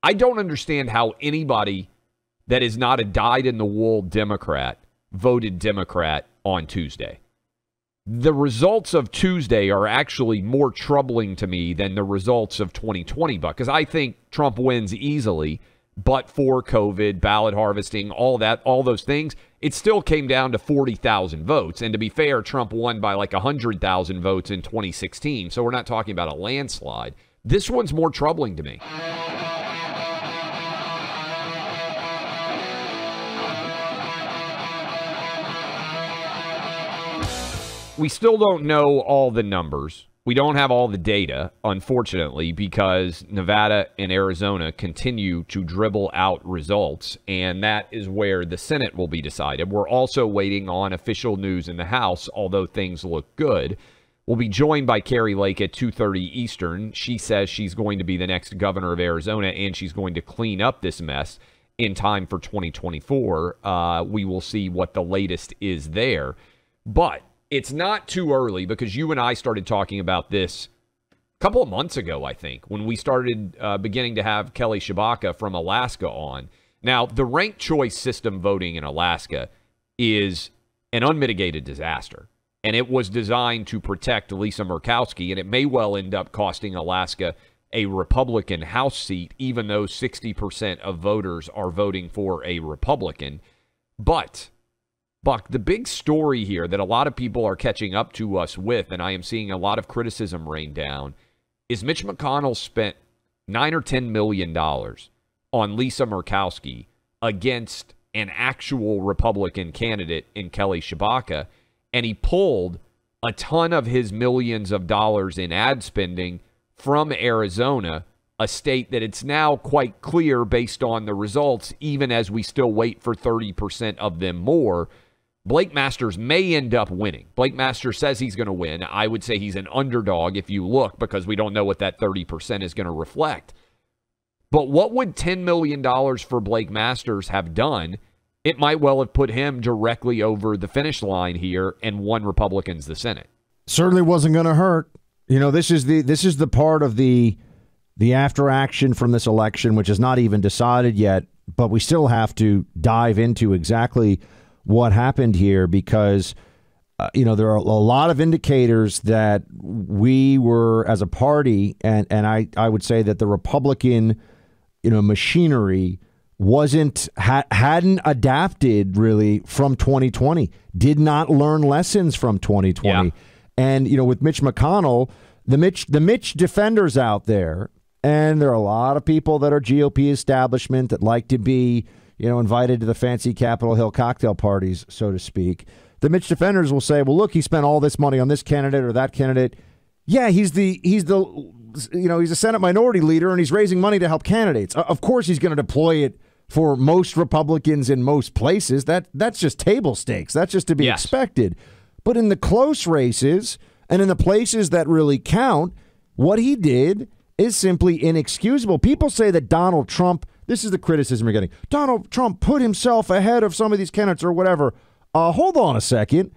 I don't understand how anybody that is not a dyed-in-the-wool Democrat voted Democrat on Tuesday. The results of Tuesday are actually more troubling to me than the results of 2020, because I think Trump wins easily, but for COVID, ballot harvesting, all those things, it still came down to 40,000 votes. And to be fair, Trump won by like 100,000 votes in 2016, so we're not talking about a landslide. This one's more troubling to me. We still don't know all the numbers. We don't have all the data, unfortunately, because Nevada and Arizona continue to dribble out results, and that is where the Senate will be decided. We're also waiting on official news in the House, although things look good. We'll be joined by Carrie Lake at 2:30 Eastern. She says she's going to be the next governor of Arizona, and she's going to clean up this mess in time for 2024. We will see what the latest is there. But it's not too early, because you and I started talking about this a couple of months ago, I think, when we started beginning to have Kelly Shabaka from Alaska on. Now, the ranked choice system voting in Alaska is an unmitigated disaster, and it was designed to protect Lisa Murkowski, and it may well end up costing Alaska a Republican House seat, even though 60% of voters are voting for a Republican. But Buck, the big story here that a lot of people are catching up to us with, and I am seeing a lot of criticism rain down, is Mitch McConnell spent $9 or $10 million on Lisa Murkowski against an actual Republican candidate in Kelly Shabaka, and he pulled a ton of his millions of dollars in ad spending from Arizona, a state that it's now quite clear based on the results, even as we still wait for 30% of them more, Blake Masters may end up winning. Blake Masters says he's going to win. I would say he's an underdog if you look, because we don't know what that 30% is going to reflect. But what would $10 million for Blake Masters have done? It might well have put him directly over the finish line here and won Republicans the Senate. Certainly wasn't going to hurt. You know, this is the part of the after action from this election, which is not even decided yet, but we still have to dive into exactly what happened here, because, there are a lot of indicators that we were, as a party, and I would say that the Republican, machinery hadn't adapted really from 2020, did not learn lessons from 2020. Yeah. And, with Mitch McConnell, the Mitch defenders out there, and there are a lot of people that are GOP establishment that like to be invited to the fancy Capitol Hill cocktail parties, so to speak. The Mitch defenders will say, well, look, he spent all this money on this candidate or that candidate. Yeah, he's a Senate minority leader, and he's raising money to help candidates. Of course, he's going to deploy it for most Republicans in most places. That's just table stakes. That's just to be expected. But in the close races and in the places that really count, what he did is simply inexcusable. People say that Donald Trump, this is the criticism you're getting, Donald Trump put himself ahead of some of these candidates or whatever. Hold on a second.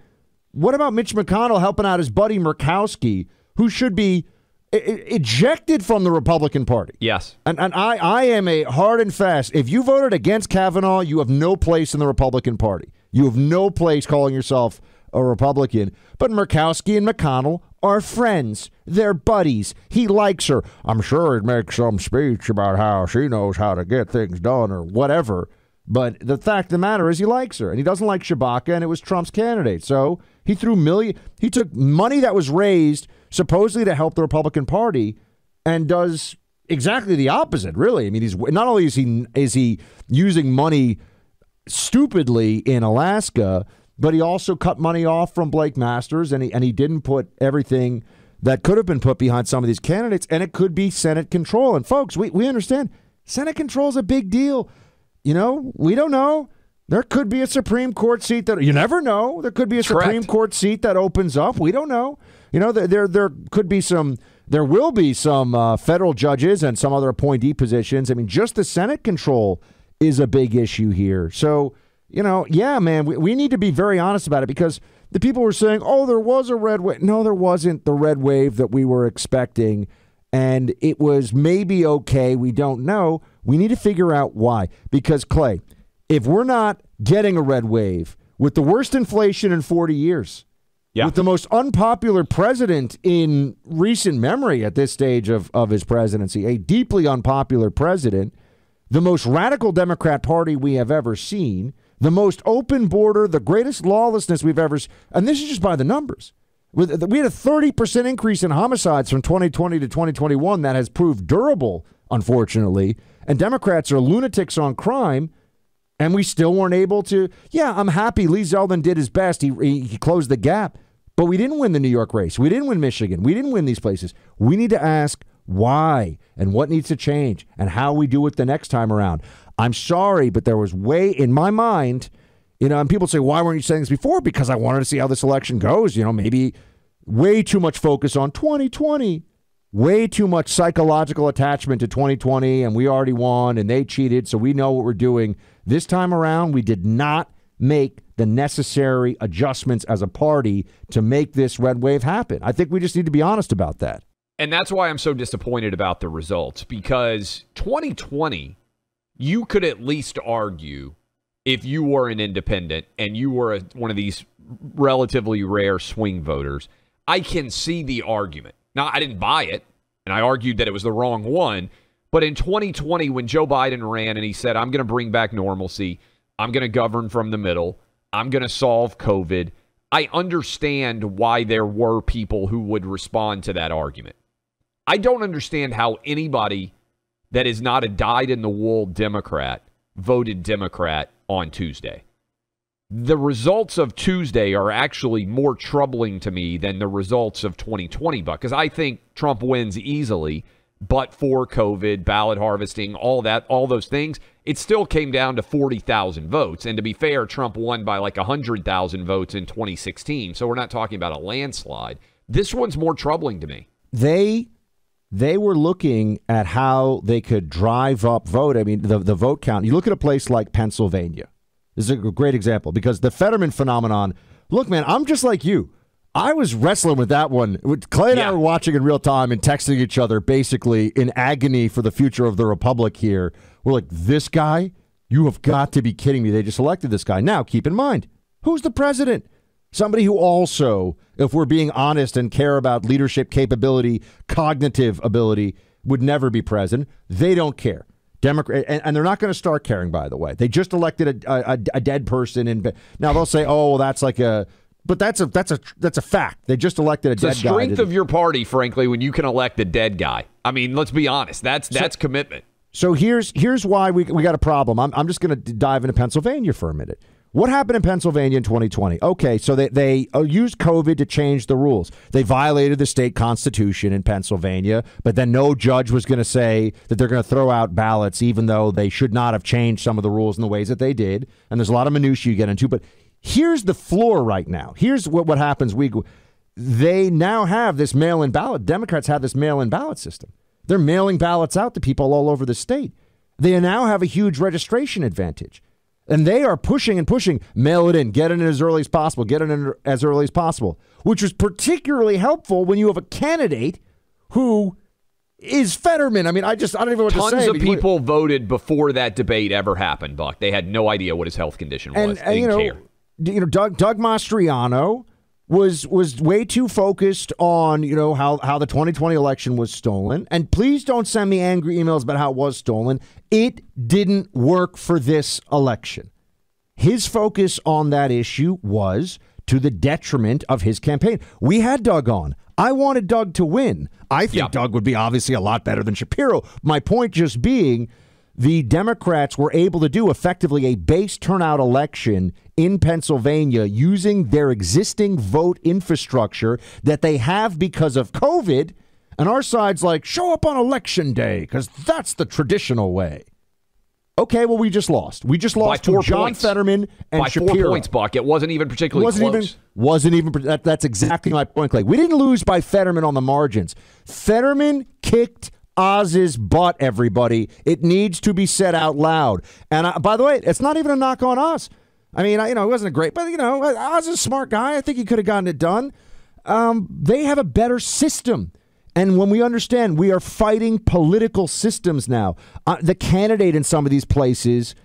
What about Mitch McConnell helping out his buddy Murkowski, who should be ejected from the Republican Party? Yes. And I am a hard and fast. If you voted against Kavanaugh, you have no place in the Republican Party. You have no place calling yourself a Republican. But Murkowski and McConnell are friends. They're buddies. He likes her. I'm sure he'd make some speech about how she knows how to get things done or whatever. But the fact of the matter is he likes her. And he doesn't like Shabaka, and it was Trump's candidate. So he took money that was raised supposedly to help the Republican Party and does exactly the opposite, really. I mean, he's not only is he using money stupidly in Alaska, but he also cut money off from Blake Masters, and he didn't put everything that could have been put behind some of these candidates, and it could be Senate control. And folks, we understand Senate control is a big deal. We don't know. There could be a Supreme Court seat that you never know. There could be a Supreme Court seat that opens up. We don't know. There will be some federal judges and some other appointee positions. I mean, just the Senate control is a big issue here. So, man, we need to be very honest about it, because the people were saying, oh, there was a red wave. No, there wasn't the red wave that we were expecting. and it was maybe okay. We don't know. We need to figure out why. Because, Clay, if we're not getting a red wave with the worst inflation in 40 years, with the most unpopular president in recent memory at this stage of his presidency, a deeply unpopular president, the most radical Democrat Party we have ever seen, the most open border, the greatest lawlessness we've ever seen, and this is just by the numbers. We had a 30% increase in homicides from 2020 to 2021 that has proved durable, unfortunately, and Democrats are lunatics on crime, and we still weren't able to. Yeah, I'm happy Lee Zeldin did his best. He closed the gap, but we didn't win the New York race. We didn't win Michigan. We didn't win these places. We need to ask why and what needs to change and how we do it the next time around. I'm sorry, but there was way in my mind, and people say, why weren't you saying this before? Because I wanted to see how this election goes. Maybe way too much focus on 2020, way too much psychological attachment to 2020, and we already won and they cheated, so we know what we're doing. This time around, we did not make the necessary adjustments as a party to make this red wave happen. I think we just need to be honest about that. And that's why I'm so disappointed about the results, because 2020, you could at least argue, if you were an independent and you were one of these relatively rare swing voters, I can see the argument. Now, I didn't buy it, and I argued that it was the wrong one. But in 2020, when Joe Biden ran and he said, I'm going to bring back normalcy, I'm going to govern from the middle, I'm going to solve COVID, I understand why there were people who would respond to that argument. I don't understand how anybody that is not a dyed-in-the-wool Democrat voted Democrat on Tuesday. The results of Tuesday are actually more troubling to me than the results of 2020, Buck, because I think Trump wins easily, but for COVID, ballot harvesting, all those things, it still came down to 40,000 votes. And to be fair, Trump won by like 100,000 votes in 2016, so we're not talking about a landslide. This one's more troubling to me. They were looking at how they could drive up vote. I mean, the vote count. You look at a place like Pennsylvania. This is a great example because the Fetterman phenomenon. Look, man, I'm just like you. I was wrestling with that one. Clay and I were watching in real time and texting each other basically in agony for the future of the Republic here. We're like, this guy? You have got to be kidding me. They just elected this guy. Now, keep in mind, who's the president? Somebody who also, if we're being honest and care about leadership capability, cognitive ability, would never be president. They don't care. Democrat, and they're not going to start caring, by the way. They just elected a dead person. And now they'll say, oh, well, that's like a... But that's a fact. They just elected a dead guy. It's the strength of your party, frankly, when you can elect a dead guy. I mean, let's be honest. That's commitment. So here's why we got a problem. I'm just going to dive into Pennsylvania for a minute. What happened in Pennsylvania in 2020? Okay, so they used COVID to change the rules. They violated the state constitution in Pennsylvania, but then no judge was going to say that they're going to throw out ballots, even though they should not have changed some of the rules in the ways that they did. And there's a lot of minutiae you get into, but here's the floor right now. Here's what happens. They now have this mail-in ballot. Democrats have this mail-in ballot system. They're mailing ballots out to people all over the state. They now have a huge registration advantage. And they are pushing and pushing, mail it in, get it in as early as possible, get it in as early as possible, which was particularly helpful when you have a candidate who is Fetterman. I mean, I don't even know what to say. Tons of people voted before that debate ever happened, Buck. They had no idea what his health condition was. They didn't care. Doug Mastriano was way too focused on, how the 2020 election was stolen. And please don't send me angry emails about how it was stolen. It didn't work for this election. His focus on that issue was to the detriment of his campaign. We had Doug on. I wanted Doug to win. I think Doug would be obviously a lot better than Shapiro. My point just being, the Democrats were able to do effectively a base turnout election in Pennsylvania using their existing vote infrastructure that they have because of COVID. And our side's like, show up on election day because that's the traditional way. Okay, well, we just lost. We just lost to John Fetterman and by Shapiro. 4 points, Buck. It wasn't even particularly close. That's exactly my point, Clay. We didn't lose by Fetterman on the margins. Fetterman kicked Oz's butt, everybody. It needs to be said out loud. And by the way, it's not even a knock on Oz. I mean, it wasn't a great, but Oz is a smart guy. I think he could have gotten it done. They have a better system. And when we understand we are fighting political systems now, the candidate in some of these places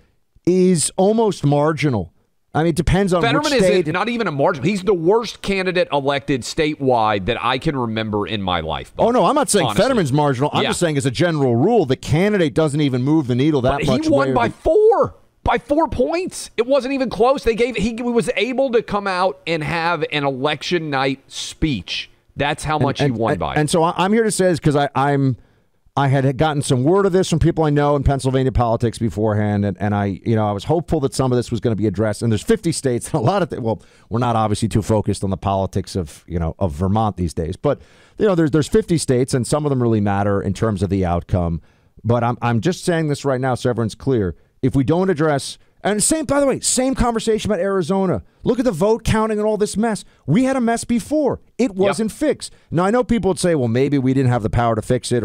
is almost marginal. I mean, it depends on Fetterman which state. Is not even a marginal. He's the worst candidate elected statewide that I can remember in my life. Oh, no, I'm not saying honestly. Fetterman's marginal. I'm just saying as a general rule, the candidate doesn't even move the needle that much. He won by 4. By 4 points. It wasn't even close. He was able to come out and have an election night speech. That's how much he won by. And so I'm here to say this because I had gotten some word of this from people I know in Pennsylvania politics beforehand, and I was hopeful that some of this was going to be addressed. And there's 50 states, and a lot of we're not obviously too focused on the politics of Vermont these days, but there's 50 states, and some of them really matter in terms of the outcome. But I'm just saying this right now so everyone's clear. If we don't address, and by the way, same conversation about Arizona. Look at the vote counting and all this mess. We had a mess before. It wasn't fixed. Now, I know people would say, well, maybe we didn't have the power to fix it.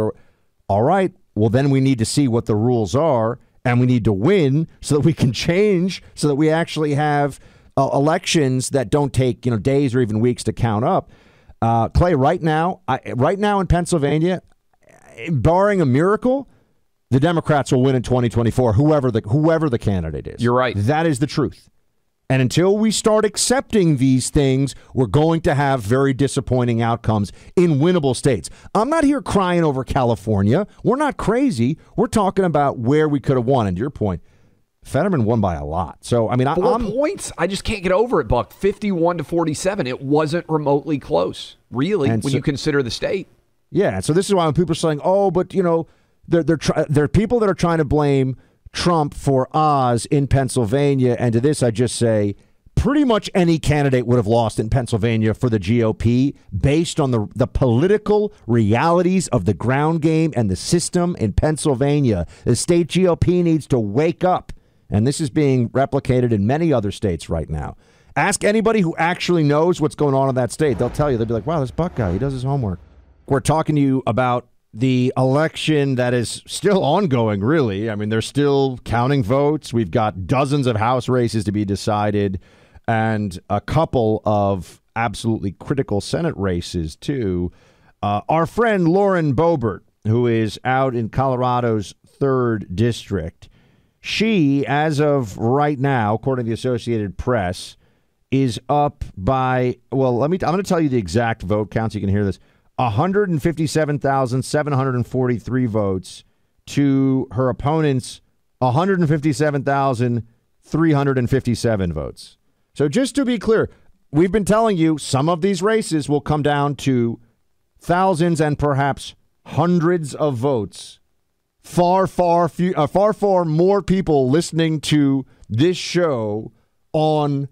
All right, well, then we need to see what the rules are, and we need to win so that we can change, so that we actually have elections that don't take days or even weeks to count up. Clay, right now in Pennsylvania, barring a miracle, the Democrats will win in 2024, whoever the candidate is. You're right. That is the truth. And until we start accepting these things, we're going to have very disappointing outcomes in winnable states. I'm not here crying over California. We're not crazy. We're talking about where we could have won. And to your point, Fetterman won by a lot. So, I mean, 4 points? I just can't get over it, Buck. 51-47. It wasn't remotely close, really, when you consider the state. Yeah, so this is why when people are saying, oh, but, there are people that are trying to blame Trump for Oz in Pennsylvania, and to this I just say pretty much any candidate would have lost in Pennsylvania for the GOP based on the political realities of the ground game and the system in Pennsylvania. The state GOP needs to wake up, and this is being replicated in many other states right now. Ask anybody who actually knows what's going on in that state. They'll tell you. They'll be like, wow, this Buck guy, he does his homework. We're talking to you about the election that is still ongoing, really. I mean, they're still counting votes. We've got dozens of House races to be decided and a couple of absolutely critical Senate races, too. Our friend Lauren Boebert, who is out in Colorado's 3rd District, she, as of right now, according to the Associated Press, is up by, I'm going to tell you the exact vote count so you can hear this. 157,743 votes to her opponent's 157,357 votes. So just to be clear, we've been telling you some of these races will come down to thousands and perhaps hundreds of votes. Far more people listening to this show on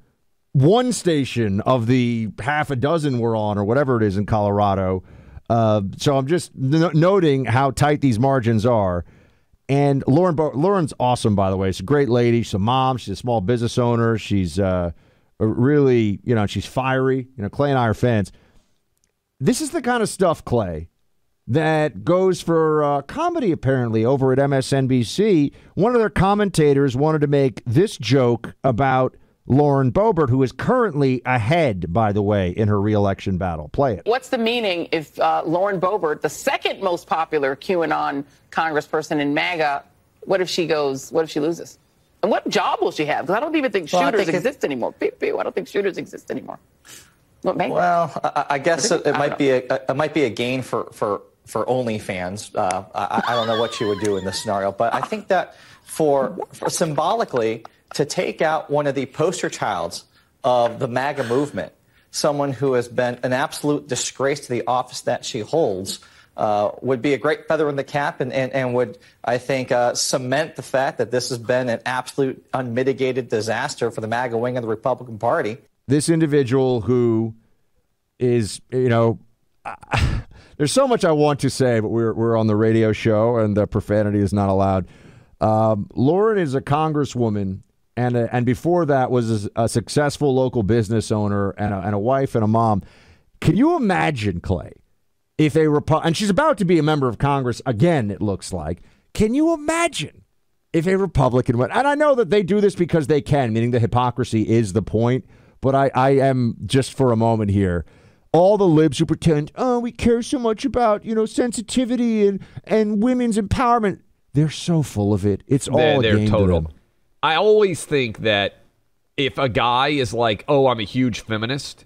one station of the half a dozen we're on, or whatever it is in Colorado. So I'm just noting how tight these margins are. And Lauren's awesome, by the way. She's a great lady. She's a mom. She's a small business owner. She's really, she's fiery. Clay and I are fans. This is the kind of stuff, Clay, that goes for comedy, apparently, over at MSNBC. One of their commentators wanted to make this joke about Lauren Boebert, who is currently ahead, by the way, in her re-election battle. Play it. What's the meaning if Lauren Boebert, the second most popular QAnon congressperson in MAGA, what if she loses? And what job will she have? Because I don't even think shooters exist anymore. I don't think shooters exist anymore. Well, I guess it might be a gain for OnlyFans. I don't know what she would do in this scenario, but I think that for symbolically, to take out one of the poster childs of the MAGA movement, someone who has been an absolute disgrace to the office that she holds, would be a great feather in the cap and would, I think, cement the fact that this has been an absolute unmitigated disaster for the MAGA wing of the Republican Party. This individual who is, there's so much I want to say, but we're on the radio show and the profanity is not allowed. Lauren is a congresswoman. And before that was a successful local business owner and a wife and a mom. Can you imagine, Clay, if and she's about to be a member of Congress again, it looks like. Can you imagine if a Republican went? And I know that they do this because they can, meaning the hypocrisy is the point. But I am, just for a moment here, all the libs who pretend, oh, we care so much about, sensitivity and women's empowerment. They're so full of it. It's all a game to them. I always think that if a guy is like, oh, I'm a huge feminist,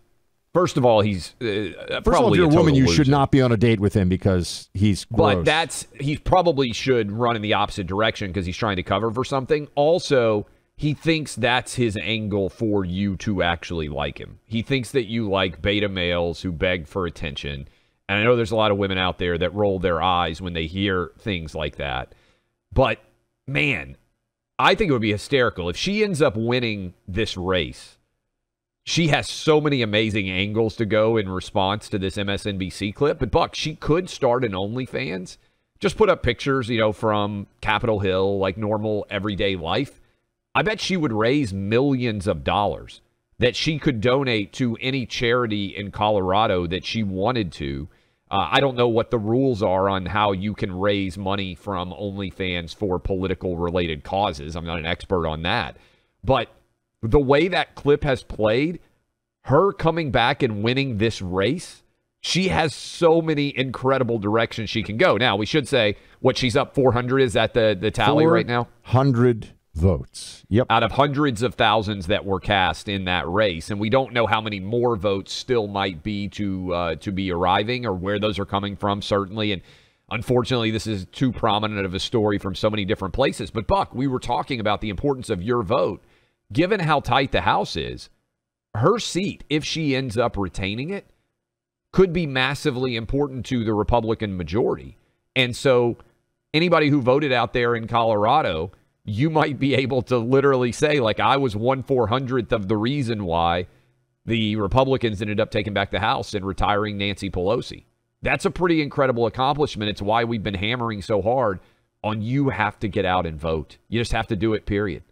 first of all, he's probably if you're a woman, you loser. should not be on a date with him because he's gross. But he probably should run in the opposite direction because he's trying to cover for something. Also, he thinks that's his angle for you to actually like him. He thinks that you like beta males who beg for attention. And I know there's a lot of women out there that roll their eyes when they hear things like that. But, man, I think it would be hysterical. If she ends up winning this race, she has so many amazing angles to go in response to this MSNBC clip. But, Buck, she could start an OnlyFans. Just put up pictures, from Capitol Hill, like normal everyday life. I bet she would raise millions of dollars that she could donate to any charity in Colorado that she wanted to. I don't know what the rules are on how you can raise money from OnlyFans for political-related causes. I'm not an expert on that. But the way that clip has played, her coming back and winning this race, she has so many incredible directions she can go. Now, we should say what she's up 400. Is that the tally right now? 100 votes. Yep. Out of hundreds of thousands that were cast in that race. And we don't know how many more votes still might be to be arriving or where those are coming from, certainly. And unfortunately, this is too prominent of a story from so many different places. But, Buck, we were talking about the importance of your vote. Given how tight the House is, her seat, if she ends up retaining it, could be massively important to the Republican majority. And so anybody who voted out there in Colorado, you might be able to literally say, like, I was 1/400th of the reason why the Republicans ended up taking back the House and retiring Nancy Pelosi. That's a pretty incredible accomplishment. It's why we've been hammering so hard on you have to get out and vote. You just have to do it, period.